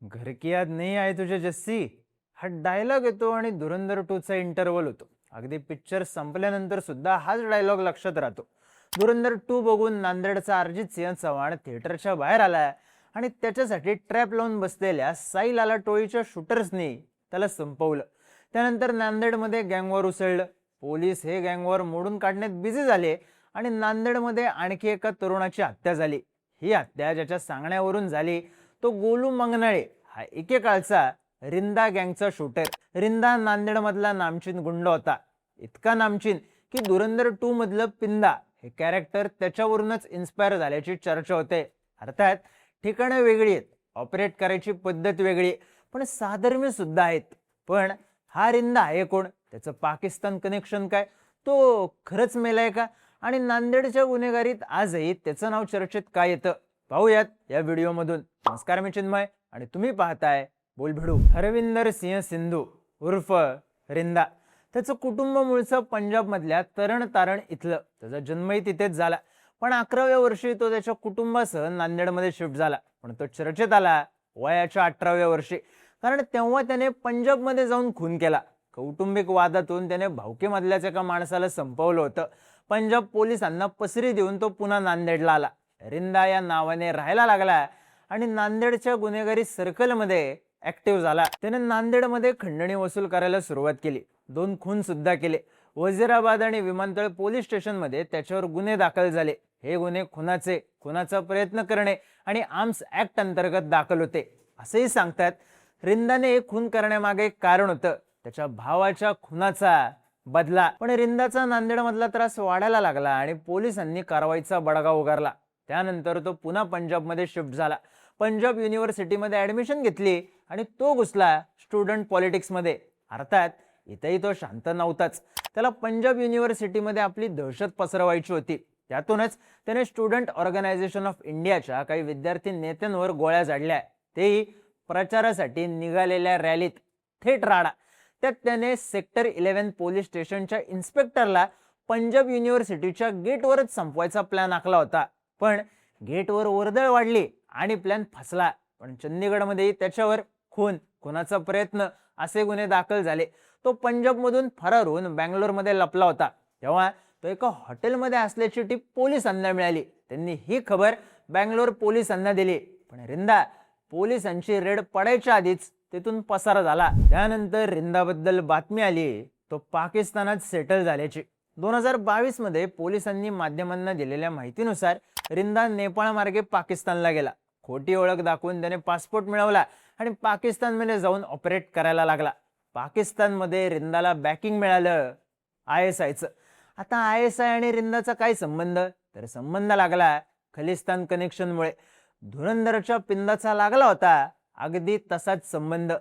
घर की याद नहीं आहे तुझे जस्सी, हा डायलॉग येतो आणि धुरंधर 2 चा इंटरव्हल होतो. अगदी पिक्चर संपल्यानंतर सुद्धा हाच डायलॉग लक्षात राहतो. धुरंधर 2 बघून नांदेडचा अर्जित सिंह चव्हाण थिएटरच्या बाहेर आला आणि त्याच्यासाठी ट्रॅप लावून बसलेल्या साई लाला टोळीच्या शूटर्सनी त्याला संपवलं. त्यानंतर नांदेडमध्ये गँगवॉर उसळलं. पोलीस हे गँगवॉर मोडून काढण्यात बिझी झाले आणि नांदेडमध्ये आणखी एका तरुणाची हत्या झाली. ही हत्या ज्याच्या सांगण्यावरून झाली तो गोलू मंगनाळे हा एकेकाळचा रिंदा गँगचा शूटर. रिंदा नांदेड मधला नामचीन गुंड होता. इतका नामचीन की धुरंधर 2 मधलं पिंदा हे कॅरेक्टर त्याच्यावरूनच इन्स्पायर झाल्याची चर्चा होते. अर्थात ठिकाणं वेगळी आहेत, ऑपरेट करायची पद्धत वेगळी, पण साधर्म्य सुद्धा आहेत. पण हा रिंदा आहे कोण? त्याचं पाकिस्तान कनेक्शन काय? तो खरंच मेलाय का? आणि नांदेडच्या गुन्हेगारीत आजही त्याचं नाव चर्चेत का येतं? पाहूयात या व्हिडिओमधून. नमस्कार, मी चिन्मय आणि तुम्ही पाहताय बोलभिडू. हरविंदर सिंह सिंधू उर्फ रिंदा. त्याचं कुटुंब मूळचं पंजाब मधल्या तरण तारण इथलं. त्याचा जन्मही तिथेच झाला, पण 11व्या वर्षी तो त्याच्या कुटुंबासह नांदेडमध्ये शिफ्ट झाला. पण तो चर्चेत आला वयाच्या 18व्या वर्षी, कारण तेव्हा त्याने पंजाबमध्ये जाऊन खून केला. कौटुंबिक वादातून त्याने भावकीमधल्याच एका माणसाला संपवलं होतं. पंजाब पोलिसांना पसरी देऊन तो पुन्हा नांदेडला आला. रिंदा या नावाने राहायला लागला आणि नांदेडच्या गुन्हेगारी सर्कलमध्ये ऍक्टिव्ह झाला. त्याने नांदेडमध्ये खंडणी वसूल करायला सुरुवात केली. 2 खून सुद्धा केले. वजीराबाद आणि विमानतळ पोलीस स्टेशनमध्ये त्याच्यावर गुन्हे दाखल झाले. हे गुन्हे खुनाचा प्रयत्न करणे आणि आर्म्स ऍक्ट अंतर्गत दाखल होते असेही सांगतात. रिंदाने खून करण्यामागे एक कारण होतं, त्याच्या भावाच्या खुनाचा बदला. पण रिंदाचा नांदेडमधला त्रास वाढायला लागला आणि पोलिसांनी कारवाईचा बडगा उगारला. त्यानंतर तो पुन्हा पंजाबमध्ये शिफ्ट झाला. पंजाब युनिव्हर्सिटीमध्ये ऍडमिशन घेतली आणि तो घुसला स्टुडंट पॉलिटिक्समध्ये. अर्थात इथेही तो शांत नव्हताच. त्याला पंजाब युनिव्हर्सिटीमध्ये आपली दहशत पसरवायची होती. त्यातूनच त्याने स्टुडंट ऑर्गनायझेशन ऑफ इंडियाच्या काही विद्यार्थी नेत्यांवर गोळ्या झाडल्या, तेही प्रचारासाठी निघालेल्या रॅलीत. थेट राडा. त्यात त्याने सेक्टर 11 पोलीस स्टेशनच्या इन्स्पेक्टरला पंजाब युनिव्हर्सिटीच्या गेटवरच संपवायचा प्लॅन आखला होता. पण गेटवर वर्दळ वाढली आणि प्लॅन फसला. पण चंदीगडमध्येही त्याच्यावर खुनाचा प्रयत्न असे गुन्हे दाखल झाले. तो पंजाबमधून फरार होऊन बँगलोरमध्ये लपला होता. तेव्हा तो एका हॉटेलमध्ये असल्याची टीप पोलिसांना मिळाली. त्यांनी ही खबर बँगलोर पोलिसांना दिली. पण रिंदा पोलिसांची रेड पडायच्या आधीच तिथून पसार झाला. त्यानंतर रिंदाबद्दल बातमी आली तो पाकिस्तानात सेटल झाल्याची. 2022 मध्ये पोलिसांनी माध्यमांना दिलेल्या माहितीनुसार रिंदा नेपाळ मार्गे पाकिस्तानला गेला. खोटी ओळख दाखवून त्याने पासपोर्ट मिळवला आणि पाकिस्तानमध्ये जाऊन ऑपरेट करायला लागला. पाकिस्तानमध्ये रिंदाला बॅकिंग मिळालं ISIचं. आता ISI आणि रिंदाचा काय संबंध? तर संबंध लागला खलिस्तान कनेक्शनमुळे. धुरंधरच्या पिंदाचा लागला होता अगदी तसाच संबंध.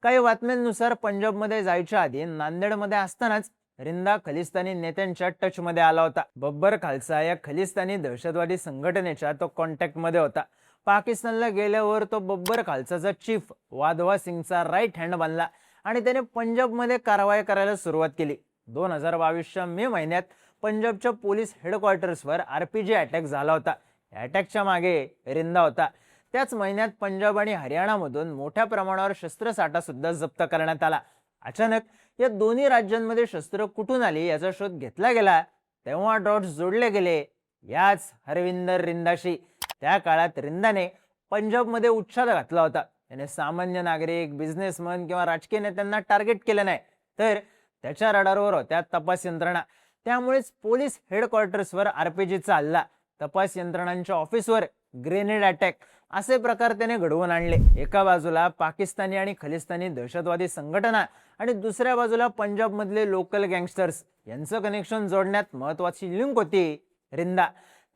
काही बातम्यांनुसार पंजाबमध्ये जायच्या आधी नांदेडमध्ये असतानाच रिंदा खलिस्तानी नेत्यांच्या टचमध्ये आला होता. बब्बर खालसा या खलिस्तानी दहशतवादी संघटनेच्या तो कॉन्टॅक्टमध्ये होता. पाकिस्तानला गेल्यावर तो बब्बर खालसाचा चीफ वाधवा सिंगचा राईट हँड बनला आणि त्याने पंजाबमध्ये कारवाई करायला सुरुवात केली. 2022च्या मे महिन्यात पंजाबच्या पोलीस हेडक्वार्टर्सवर RPG अटॅक झाला होता. या अटॅकच्या मागे रिंदा होता. त्याच महिन्यात पंजाब आणि हरियाणामधून मोठ्या प्रमाणावर शस्त्रसाठा सुद्धा जप्त करण्यात आला. अचानक या दोन्ही राज्यांमध्ये शस्त्र कुठून आली याचा शोध घेतला गेला. तेव्हा डॉट्स जोडले गेले याच हरविंदर रिंदाशी. त्या काळात रिंदाने पंजाबमध्ये उच्छाद घातला होता. त्याने सामान्य नागरिक, बिझनेसमन किंवा राजकीय नेत्यांना टार्गेट केलं नाही, तर त्याच्या रडारवर होत्या तपास यंत्रणा. त्यामुळेच पोलीस हेडक्वार्टर्सवर RPGचा हल्ला, तपास यंत्रणांच्या ऑफिसवर ग्रेनेड अटॅक असे प्रकार त्याने घडवून आणले. एका बाजूला पाकिस्तानी आणि खलिस्तानी दहशतवादी संघटना आणि दुसऱ्या बाजूला पंजाबमधले लोकल गँगस्टर्स यांचं कनेक्शन जोडण्यात महत्वाची लिंक होती रिंदा.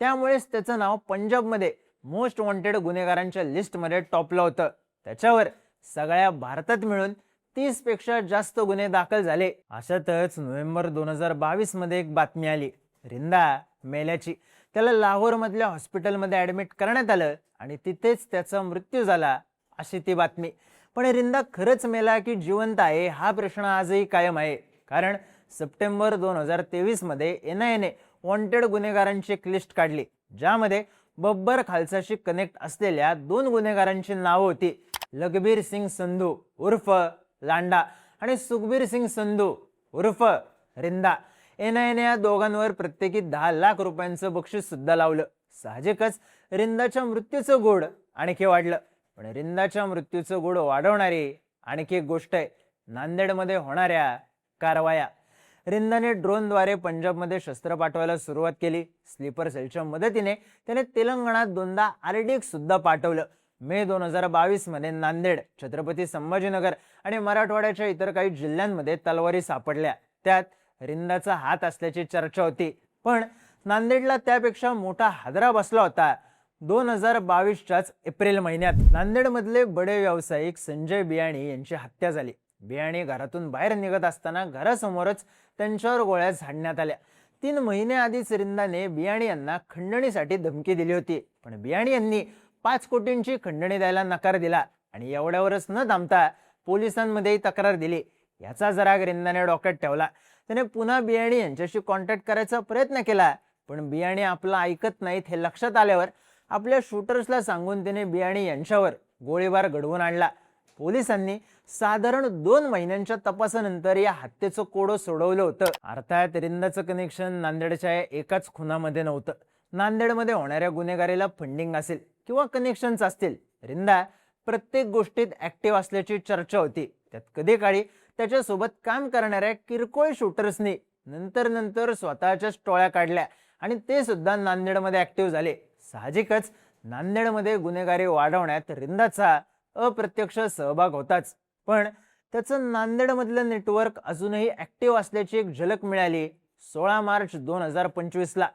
त्यामुळेच त्याचं नाव पंजाबमध्ये मोस्ट वॉन्टेड गुन्हेगारांच्या लिस्टमध्ये टॉपला होतं. त्याच्यावर सगळ्या भारतात मिळून 30 पेक्षा जास्त गुन्हे दाखल झाले. अशातच नोव्हेंबर 2022 मध्ये एक बातमी आली रिंदा मेल्याची. त्याला लाहोर मधल्या हॉस्पिटलमध्ये ऍडमिट करण्यात आलं आणि तिथेच त्याचा मृत्यू झाला अशी ती बातमी. पण रिंदा खरंच मेला की जिवंत आहे हा प्रश्न आजही कायम आहे. कारण सप्टेंबर 2023 मध्ये NIA वॉन्टेड गुन्हेगारांची एक लिस्ट काढली, ज्यामध्ये बब्बर खालसाशी कनेक्ट असलेल्या 2 गुन्हेगारांची नावं होती. लखबीर सिंग संधू उर्फ लांडा आणि सुखबीर सिंग संधू उर्फ रिंदा. एनआयएने या दोघांवर प्रत्येकी 10 लाख रुपयांचं बक्षीस सुद्धा लावलं. साहजिकच रिंदाच्या मृत्यूचं गोड आणखी वाढलं. पण रिंदाच्या मृत्यूचं गोड वाढवणारी आणखी एक गोष्ट आहे नांदेडमध्ये होणाऱ्या कारवाया. रिंदाने ड्रोनद्वारे पंजाबमध्ये शस्त्र पाठवायला सुरुवात केली. स्लीपर सेलच्या मदतीने त्याने तेलंगणात दोनदा RDX सुद्धा पाठवलं. मे 2022 मध्ये नांदेड, छत्रपती संभाजीनगर आणि मराठवाड्याच्या इतर काही जिल्ह्यांमध्ये तलवारी सापडल्या. त्यात रिंदाचा हात असल्याची चर्चा होती. पण नांदेडला त्यापेक्षा मोठा हादरा बसला होता 2022च्याच एप्रिल महिन्यात. नांदेडमधले बडे व्यावसायिक संजय बियाणी यांची हत्या झाली. बियाणी घरातून बाहेर निघत असताना घरासमोरच त्यांच्यावर गोळ्या झाडण्यात आल्या. 3 महिने आधीच रिंदाने बियाणी यांना खंडणीसाठी धमकी दिली होती. पण बियाणी यांनी 5 कोटींची खंडणी द्यायला नकार दिला आणि एवढ्यावरच न थांबता पोलिसांमध्येही तक्रार दिली. याचा राग रिंदाने डोक्यात ठेवला. त्याने पुन्हा बियाणी यांच्याशी कॉन्टॅक्ट करायचा प्रयत्न केला. पण बियाणी आपलं ऐकत नाहीत हे लक्षात आल्यावर आपल्या शूटर्सला सांगून त्याने बियाणी यांच्यावर गोळीबार घडवून आणला. पोलिसांनी साधारण 2 महिन्यांच्या तपासानंतर या हत्येचं कोडं सोडवलं होतं. अर्थात रिंदाचं कनेक्शन नांदेडच्या एकाच खुनामध्ये नव्हतं. नांदेडमध्ये होणाऱ्या गुन्हेगारीला फंडिंग असेल किंवा कनेक्शन्स असतील, रिंदा प्रत्येक गोष्टीत ऍक्टिव्ह असल्याची चर्चा होती. त्यात कधी काळी त्याच्यासोबत काम करणाऱ्या किरकोळ शूटर्सनी नंतर स्वतःच्याच टोळ्या काढल्या आणि ते सुद्धा नांदेडमध्ये ऍक्टिव्ह झाले. साहजिकच नांदेडमध्ये गुन्हेगारी वाढवण्यात रिंदाचा अप्रत्यक्ष सहभाग होताच. पण त्याचं नांदेडमधलं नेटवर्क अजूनही ऍक्टिव्ह असल्याची एक झलक मिळाली 16 मार्च 2025 ला.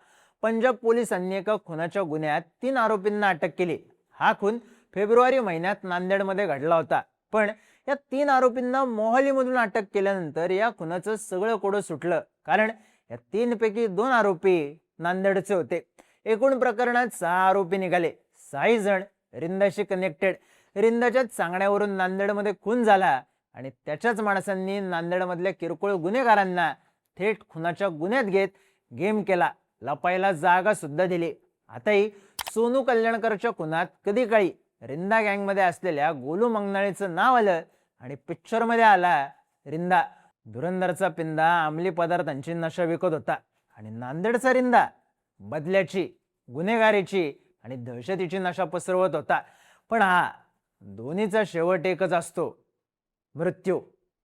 पंजाब पोलिसांनी एका खुनाच्या गुन्ह्यात 3 आरोपींना अटक केली. हा खून फेब्रुवारी महिन्यात नांदेडमध्ये घडला होता. पण या 3 आरोपींना मोहालीमधून अटक केल्यानंतर या खुनाचं सगळं कोडं सुटलं. कारण या 3 पैकी 2 आरोपी नांदेडचे होते. एकूण प्रकरणात 6 आरोपी निघाले. 6 जण रिंदाशी कनेक्टेड. रिंदाच्याच सांगण्यावरून नांदेडमध्ये खून झाला आणि त्याच्याच माणसांनी नांदेडमधल्या किरकोळ गुन्हेगारांना थेट खुनाच्या गुन्ह्यात घेत गेम केला. लपायला जागा सुद्धा दिली. आताही सोनू कल्याणकरच्या खुनात कधी काळी रिंदा गँगमध्ये असलेल्या गोलू मंगनाळेचं नाव आलं आणि पिक्चरमध्ये आला रिंदा. धुरंधरचा पिंदा अंमली पदार्थांची नशा विकत होता आणि नांदेडचा रिंदा बदल्याची, गुन्हेगारीची आणि दहशतीची नशा पसरवत होता. पण दोन्हीचा शेवट एकच असतो, मृत्यू.